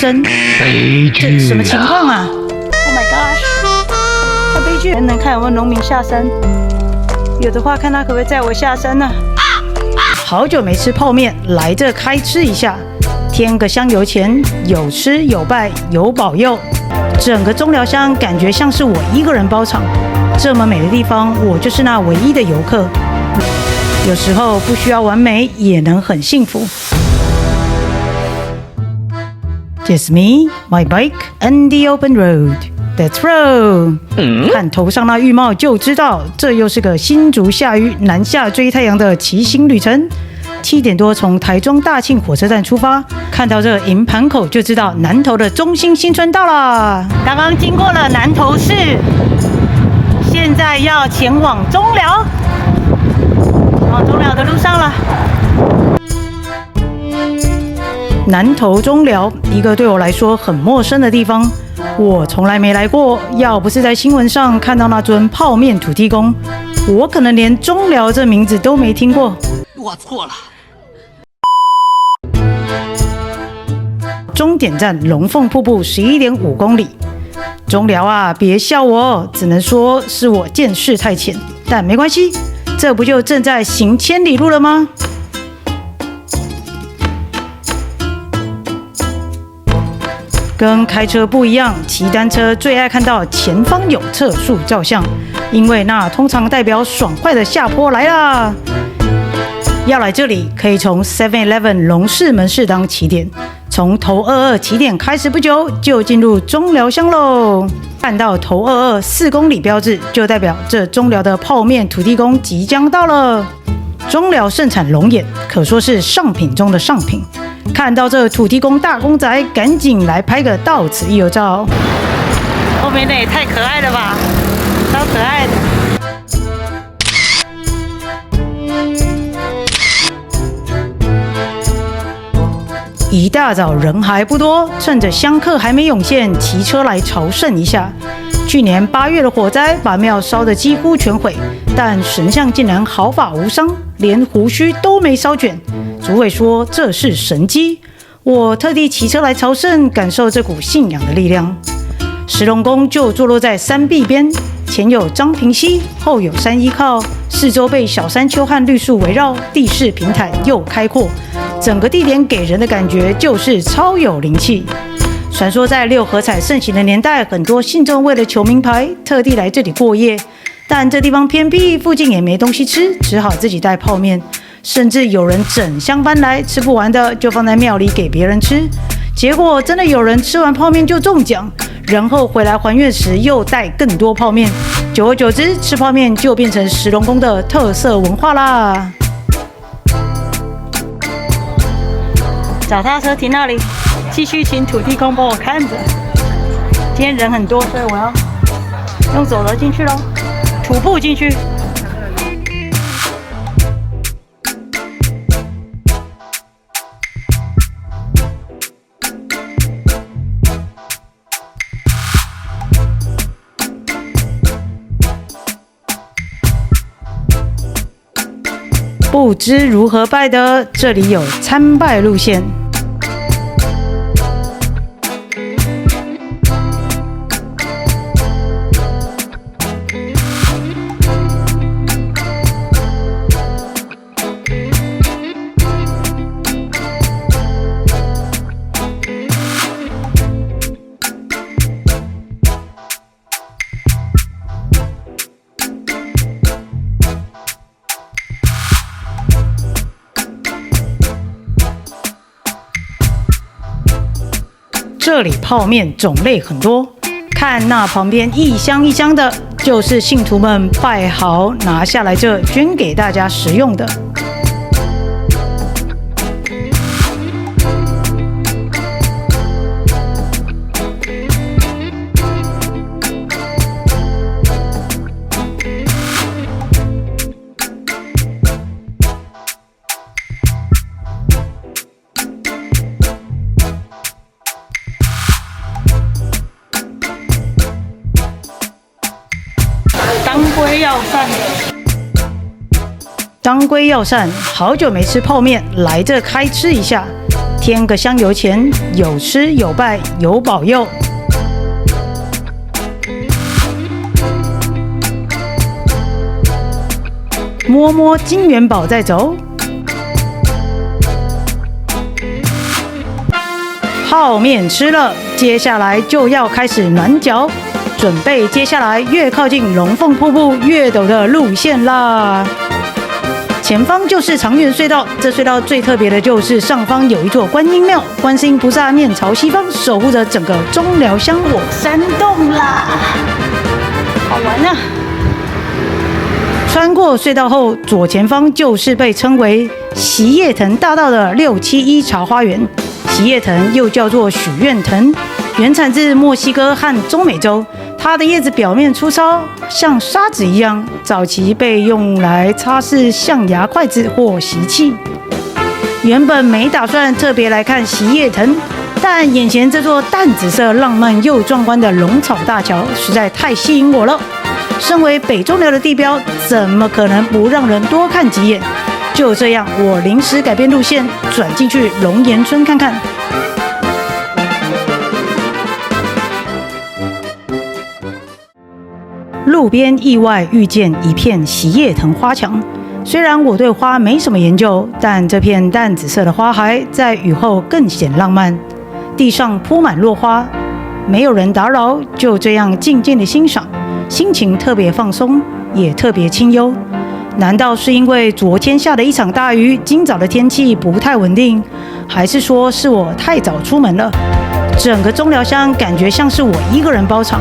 生，悲剧这什么情况啊 ？Oh my gosh！ 这悲剧，能看有没有农民下山？有的话，看他可不可以载我下山呢？好久没吃泡面，来这开吃一下，添个香油钱，有吃有拜有保佑。整个中寮乡感觉像是我一个人包场，这么美的地方，我就是那唯一的游客。有时候不需要完美，也能很幸福。Just me, my bike, and the open road. That's road. 看头上那浴帽就知道，这又是个新竹下雨南下追太阳的骑行旅程。7点多从台中大庆火车站出发，看到这营盘口就知道南投的中心新村到了。刚刚经过了南投市，现在要前往中寮，往中寮的路上了。南投中寮，一个对我来说很陌生的地方，我从来没来过。要不是在新闻上看到那尊泡面土地公，我可能连中寮这名字都没听过。我错了。终点站龙凤瀑布11.5公里。中寮啊，别笑我，只能说是我见识太浅，但没关系，这不就正在行千里路了吗？跟开车不一样，骑单车最爱看到前方有测速照相，因为那通常代表爽快的下坡来啦。要来这里，可以从 7-Eleven 龙市门市当起点，从头22起点开始不久，就进入中寮乡喽。看到头22 4公里标志，就代表这中寮的泡面土地公即将到了。中寮盛产龙眼，可说是上品中的上品。看到这土地公大公仔，赶紧来拍个到此一游照。后面的也太可爱了吧，超可爱的。一大早人还不多，趁着香客还没涌现，骑车来朝圣一下。去年8月的火灾把庙烧得几乎全毁，但神像竟然毫发无伤，连胡须都没烧卷。主委说这是神迹，我特地骑车来朝圣，感受这股信仰的力量。石龙宫就坐落在山壁边，前有张平溪，后有山依靠，四周被小山丘和绿树围绕，地势平坦又开阔。整个地点给人的感觉就是超有灵气。传说在六合彩盛行的年代，很多信众为了求名牌，特地来这里过夜。但这地方偏僻，附近也没东西吃，只好自己带泡面。甚至有人整箱搬来，吃不完的就放在庙里给别人吃。结果真的有人吃完泡面就中奖，然后回来还愿时又带更多泡面。久而久之，吃泡面就变成石龙宫的特色文化啦。脚踏车停那里，继续请土地公帮我看着。今天人很多，所以我要用走了进去咯，徒步进去。不知如何拜的，这里有参拜路线。这里泡面种类很多，看那旁边一箱一箱的，就是信徒们拜好拿下来这捐给大家食用的。当归药膳，好久没吃泡面，来这开吃一下。添个香油钱，有吃有拜有保佑。摸摸金元宝再走。泡面吃了，接下来就要开始暖脚，准备接下来越靠近龙凤瀑布越陡的路线啦。前方就是长源隧道，这隧道最特别的就是上方有一座观音庙，观世音菩萨面朝西方，守护着整个中寮乡火山洞啦，好玩啊！穿过隧道后，左前方就是被称为席叶藤大道的671茶花园。席叶藤又叫做许愿藤，原产自墨西哥和中美洲。它的叶子表面粗糙，像砂纸一样，早期被用来擦拭象牙筷子或锡器。原本没打算特别来看席叶藤，但眼前这座淡紫色、浪漫又壮观的龙草大桥实在太吸引我了。身为北中寮的地标，怎么可能不让人多看几眼？就这样，我临时改变路线，转进去龙岩村看看。路边意外遇见一片席叶藤花墙，虽然我对花没什么研究，但这片淡紫色的花海在雨后更显浪漫。地上铺满落花，没有人打扰，就这样静静的欣赏，心情特别放松，也特别清幽。难道是因为昨天下的一场大雨，今早的天气不太稳定，还是说是我太早出门了？整个中寮乡感觉像是我一个人包场，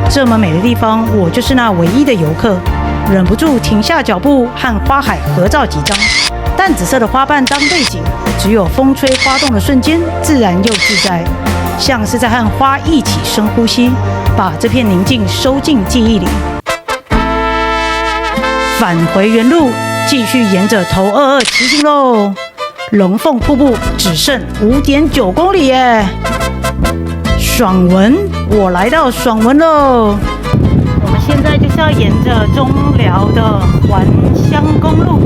这么美的地方，我就是那唯一的游客，忍不住停下脚步和花海合照几张。淡紫色的花瓣当背景，只有风吹花动的瞬间，自然又自在，像是在和花一起深呼吸，把这片宁静收进记忆里。返回原路，继续沿着头22骑行喽。龙凤瀑布只剩5.9公里耶！爽文，我来到爽文喽。我们现在就是要沿着中寮的环乡公路。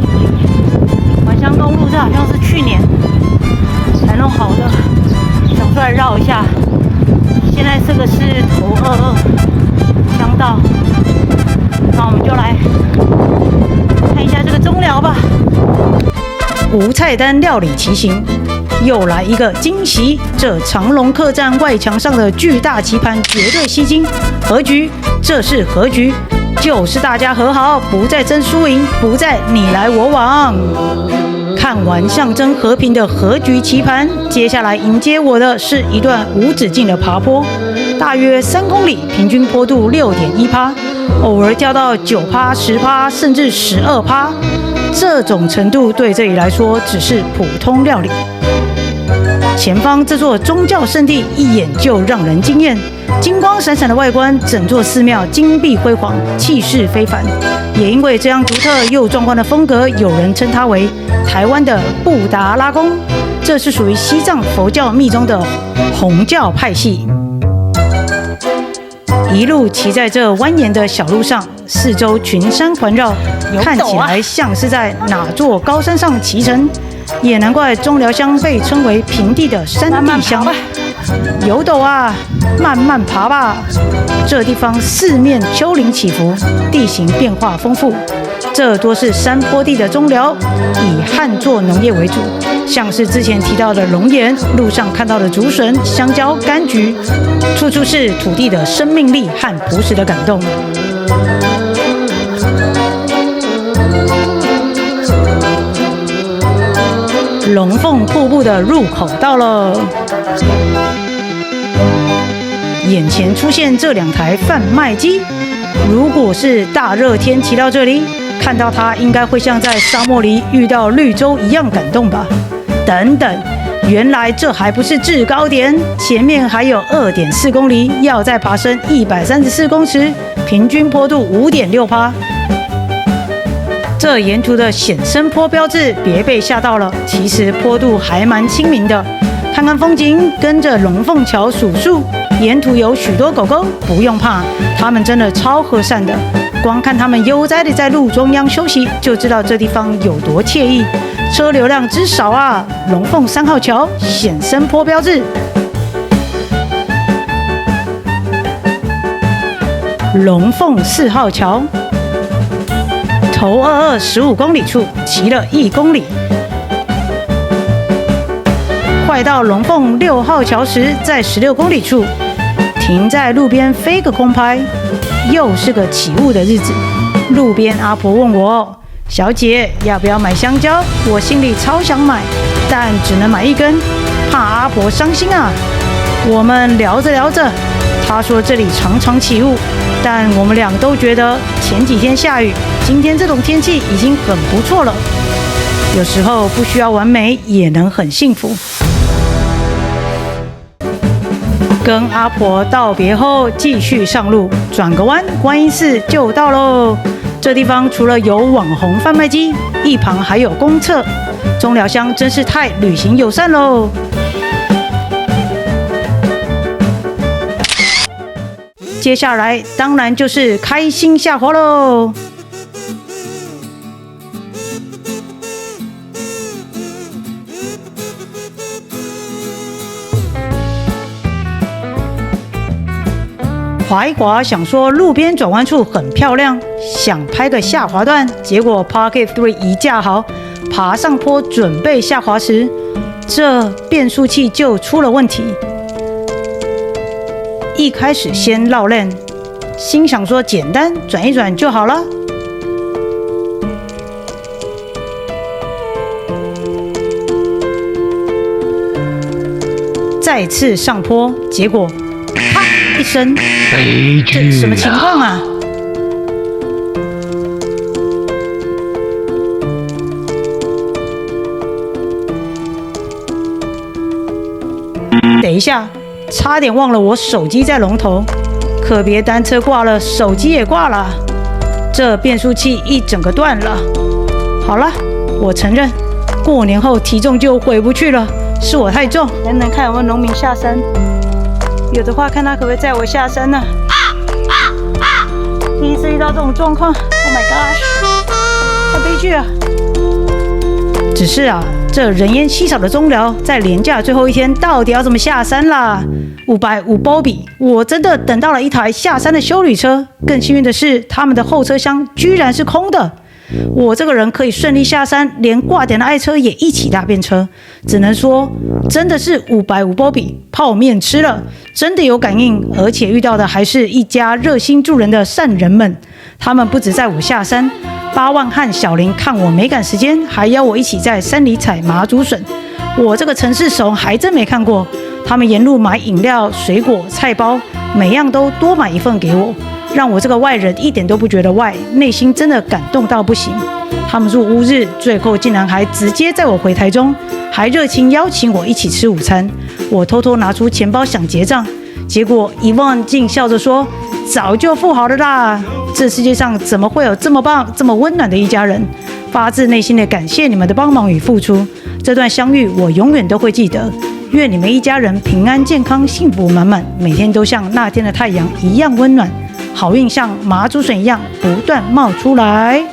环乡公路这好像是去年才弄好的，想出来绕一下。现在这个是头22乡道，那我们就来看一下这个中寮吧。无菜单料理骑行，又来一个惊喜！这长隆客栈外墙上的巨大棋盘绝对吸睛。和局，这是和局，就是大家和好，不再争输赢，不再你来我往。看完象征和平的和局棋盘，接下来迎接我的是一段无止境的爬坡，大约3公里，平均坡度6.1%，偶尔掉到9%、10%，甚至12%。这种程度对这里来说只是普通料理。前方这座宗教圣地一眼就让人惊艳，金光闪闪的外观，整座寺庙金碧辉煌，气势非凡。也因为这样独特又壮观的风格，有人称它为台湾的布达拉宫。这是属于西藏佛教密宗的红教派系。一路骑在这蜿蜒的小路上，四周群山环绕，看起来像是在哪座高山上骑乘。也难怪中寮乡被称为平地的山地乡。有陡啊，慢慢爬吧。这地方四面丘陵起伏，地形变化丰富。这多是山坡地的中寮，以旱作农业为主，像是之前提到的龙岩，路上看到的竹笋、香蕉、柑橘，处处是土地的生命力和朴实的感动。龙凤瀑布的入口到了，眼前出现这2台贩卖机。如果是大热天骑到这里，看到它应该会像在沙漠里遇到绿洲一样感动吧？等等，原来这还不是制高点，前面还有2.4公里，要再爬升134公尺，平均坡度5.6%。这沿途的显深坡标志，别被吓到了，其实坡度还蛮亲民的。看看风景，跟着龙凤桥数数，沿途有许多狗狗，不用怕，它们真的超和善的。光看它们悠哉地在路中央休息，就知道这地方有多惬意。车流量之少啊！龙凤3号桥显深坡标志，龙凤4号桥，头22 15公里处骑了1公里，快到龙凤6号桥时，在16公里处停在路边飞个空拍，又是个起雾的日子。路边阿婆问我：“小姐要不要买香蕉？”我心里超想买，但只能买1根，怕阿婆伤心啊。我们聊着聊着，她说这里常常起雾，但我们俩都觉得前几天下雨，今天这种天气已经很不错了。有时候不需要完美，也能很幸福。跟阿婆道别后，继续上路，转个弯，观音寺就到喽。这地方除了有网红贩卖机，一旁还有公厕，中寮乡真是太旅行友善喽。接下来当然就是开心下滑喽。滑一滑，想说路边转弯处很漂亮，想拍个下滑段，结果 Pocket 3一架好，爬上坡准备下滑时，这变速器就出了问题。一开始先绕链，心想说简单转一转就好了。再次上坡，结果啪一声，这什么情况啊？等一下，差点忘了我手机在龙头，可别单车挂了，手机也挂了，这变速器一整个断了。好了，我承认，过年后体重就回不去了，是我太重。能看有没有农民下山，有的话看他可不可以载我下山呢？第一次遇到这种状况 ，Oh my gosh， 太悲剧了。只是啊，这人烟稀少的中寮，在连假最后一天，到底要怎么下山啦？550波比，我真的等到了一台下山的休旅车。更幸运的是，他们的后车厢居然是空的。我这个人可以顺利下山，连挂点的爱车也一起搭便车。只能说，真的是550波比，泡面吃了，真的有感应，而且遇到的还是一家热心助人的善人们。他们不止载我下山，8万和小林看我没赶时间，还邀我一起在山里采麻竹笋。我这个城市怂还真没看过。他们沿路买饮料、水果、菜包，每样都多买一份给我。让我这个外人一点都不觉得外，内心真的感动到不行。他们入乌日，最后竟然还直接载我回台中，还热情邀请我一起吃午餐。我偷偷拿出钱包想结账，结果一望竟笑着说：“早就付好了啦！这世界上怎么会有这么棒、这么温暖的一家人？发自内心的感谢你们的帮忙与付出，这段相遇我永远都会记得。愿你们一家人平安健康、幸福满满，每天都像那天的太阳一样温暖。”好运像麻竹笋一样不断冒出来。